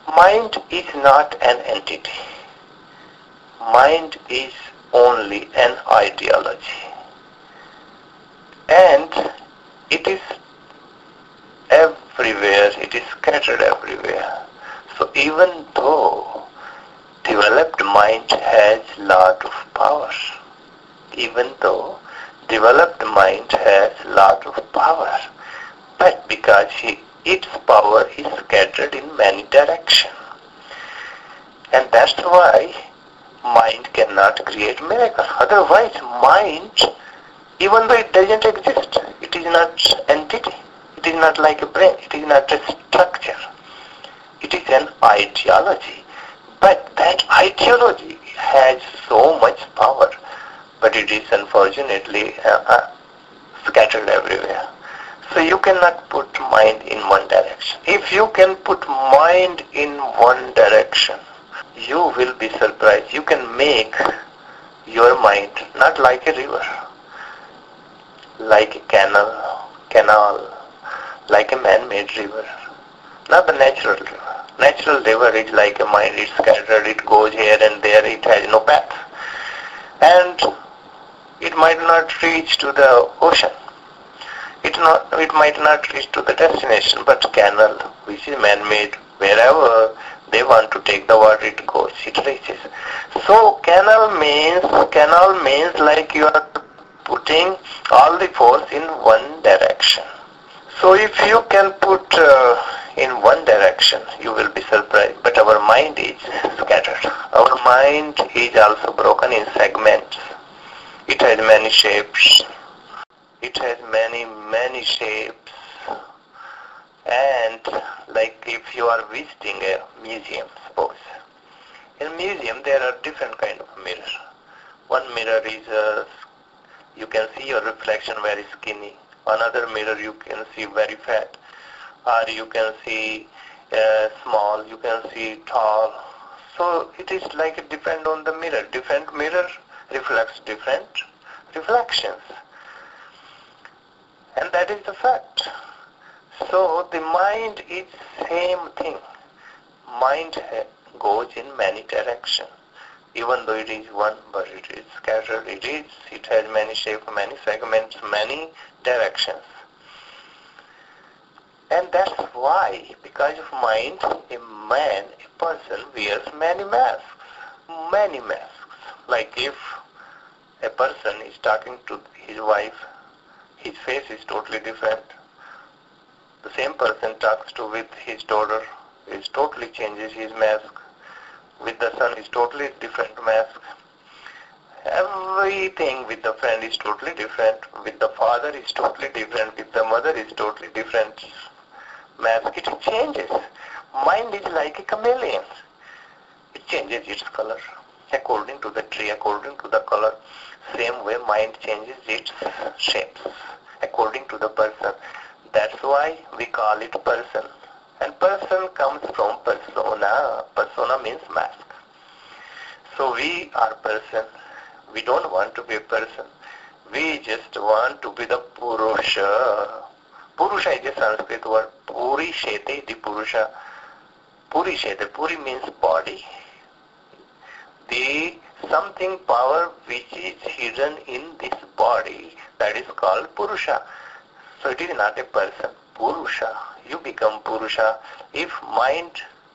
Mind is not an entity. Mind is only an ideology. And it is everywhere, it is scattered everywhere. So even though developed mind has lot of power, even though developed mind has lot of power, but because its power is scattered in many directions. And that's why mind cannot create miracles. Otherwise, mind, even though it doesn't exist, it is not entity, it is not like a brain, it is not a structure. It is an ideology. But that ideology has so much power, but it is unfortunately scattered everywhere. So you cannot put mind in one direction. If you can put mind in one direction, you will be surprised. You can make your mind not like a river, like a canal, like a man-made river, not the natural river. Natural river is like a mind, it's scattered, it goes here and there, it has no path. And it might not reach to the ocean. It might not reach to the destination, but canal, which is man-made, wherever they want to take the water, it goes, it reaches. So canal means like you are putting all the force in one direction. So if you can put in one direction, you will be surprised. But our mind is scattered. Our mind is also broken in segments. It has many shapes. It has many shapes. And like if you are visiting a museum, suppose. In a museum there are different kind of mirrors. One mirror is you can see your reflection very skinny. Another mirror you can see very fat. Or you can see small, you can see tall. So it is like it depends on the mirror. Different mirror reflects different reflections. And that is the fact. So the mind is same thing. Mind goes in many directions. Even though it is one, but it is scattered. It has many shapes, many segments, many directions. And that's why, because of mind, a person wears many masks. Many masks. Like if a person is talking to his wife, his face is totally different. The same person talks with his daughter, it totally changes his mask. With the son is totally different mask. Everything with the friend is totally different. With the father is totally different. With the mother is totally different mask. It changes. Mind is like a chameleon. It changes its color according to the tree, according to the color. Same way mind changes its shapes according to the person. That's why we call it person. And person comes from persona. Persona means mask. So we are person. We don't want to be a person. We just want to be the Purusha. Purusha is a Sanskrit word. Puri Shete the Purusha. Puri Shete. Puri means body. The something power which is hidden in this body, that is called Purusha. So it is not a person. Purusha. You become Purusha. If mind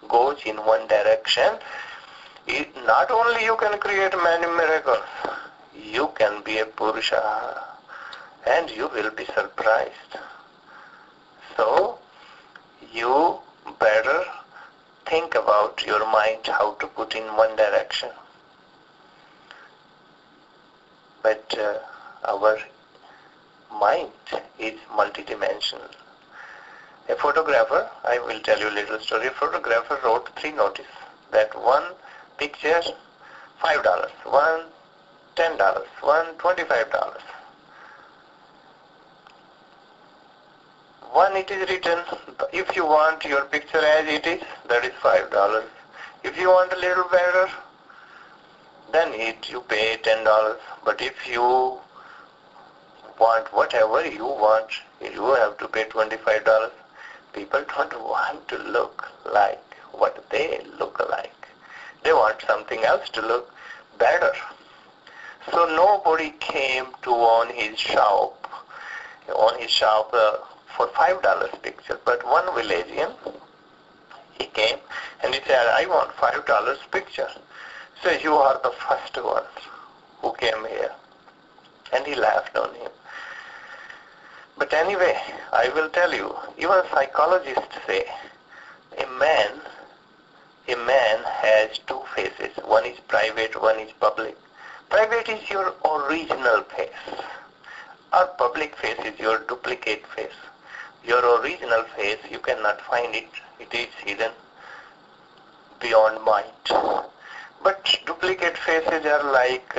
goes in one direction, not only you can create many miracles, you can be a Purusha and you will be surprised. So you better think about your mind how to put in one direction. But our mind is multidimensional. A photographer, I will tell you a little story. A photographer wrote 3 notices that one picture $5, one $10, one $25. One it is written, if you want your picture as it is, that is $5. If you want a little better, then you pay $10. But if you want whatever you want, you have to pay $25. People don't want to look like what they look like. They want something else to look better. So nobody came to on his shop for $5 picture, but one Villagian, he came and he said, I want $5 picture. So you are the first one who came here. And he laughed on him. But anyway, I will tell you, even psychologists say a man has two faces. One is private, one is public. Private is your original face. Our public face is your duplicate face. Your original face, you cannot find it. It is hidden beyond mind. But duplicate faces are like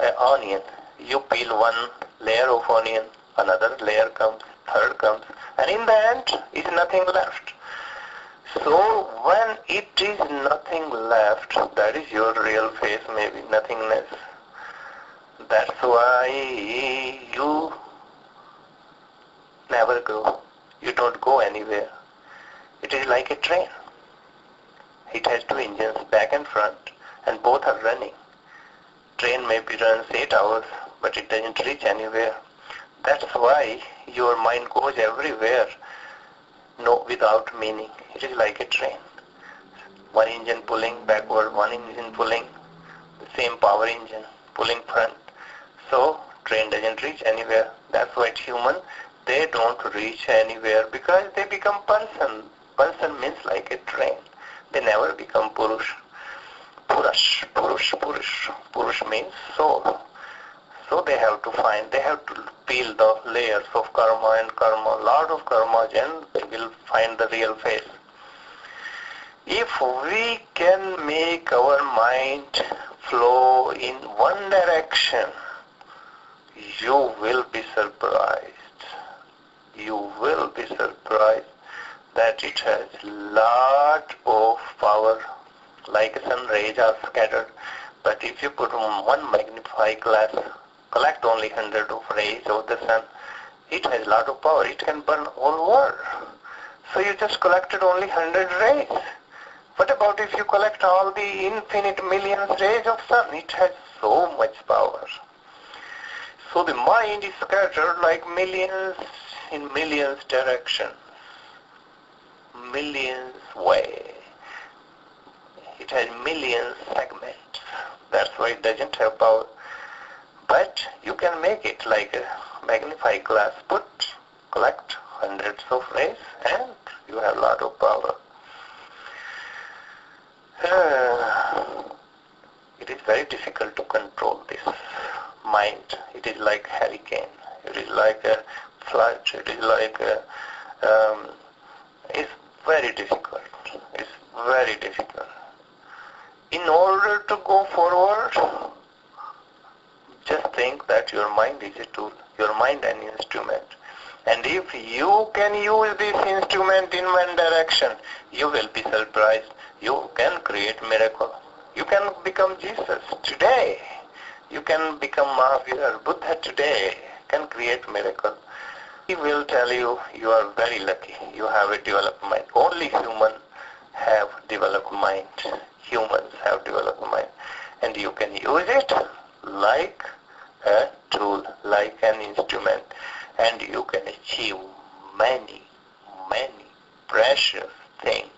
an onion. You peel one layer of onion, another layer comes, third comes, and in the end is nothing left. So when it is nothing left, that is your real face, maybe nothingness. That's why you never grow. You don't go anywhere. It is like a train. It has two engines, back and front, and both are running. Train maybe runs 8 hours, but it doesn't reach anywhere. That's why your mind goes everywhere, without meaning. It is like a train. One engine pulling backward, one engine pulling, the same power engine pulling front. So train doesn't reach anywhere. That's why human, they don't reach anywhere because they become person. Person means like a train. They never become Purush. Purush means soul. So they have to peel the layers of karma, lot of karma, and they will find the real face. If we can make our mind flow in one direction, you will be surprised. You will be surprised that it has lot of power, like sun rays are scattered. But if you put one magnifying glass, collect only 100 of rays of the sun, it has lot of power. It can burn all world. So you just collected only 100 rays. What about if you collect all the infinite millions rays of sun? It has so much power. So the mind is scattered like millions in millions directions, millions way. It has millions segments. That's why it doesn't have power. But you can make it like a magnifying glass. Collect hundreds of rays and you have a lot of power. It is very difficult to control this mind. It is like hurricane. It is like a flood. It is like it's very difficult. It's very difficult. In order to go forward, just think that your mind is a tool, your mind an instrument. And if you can use this instrument in one direction, you will be surprised. You can create miracle. You can become Jesus today. You can become Mahavir, Buddha today. Can create miracle. He will tell you, you are very lucky. You have a developed mind. Only humans have developed mind. Humans have developed mind. And you can use it like a tool, like an instrument. And you can achieve many, many precious things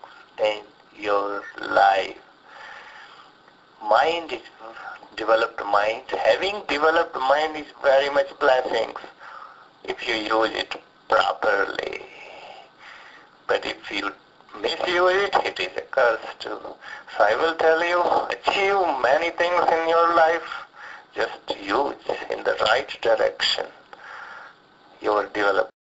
in your life. Mind is developed mind. Having developed mind is very much blessings if you use it properly. But if you misuse it, it is a curse too. So I will tell you, achieve many things in your life. Just use in the right direction your development.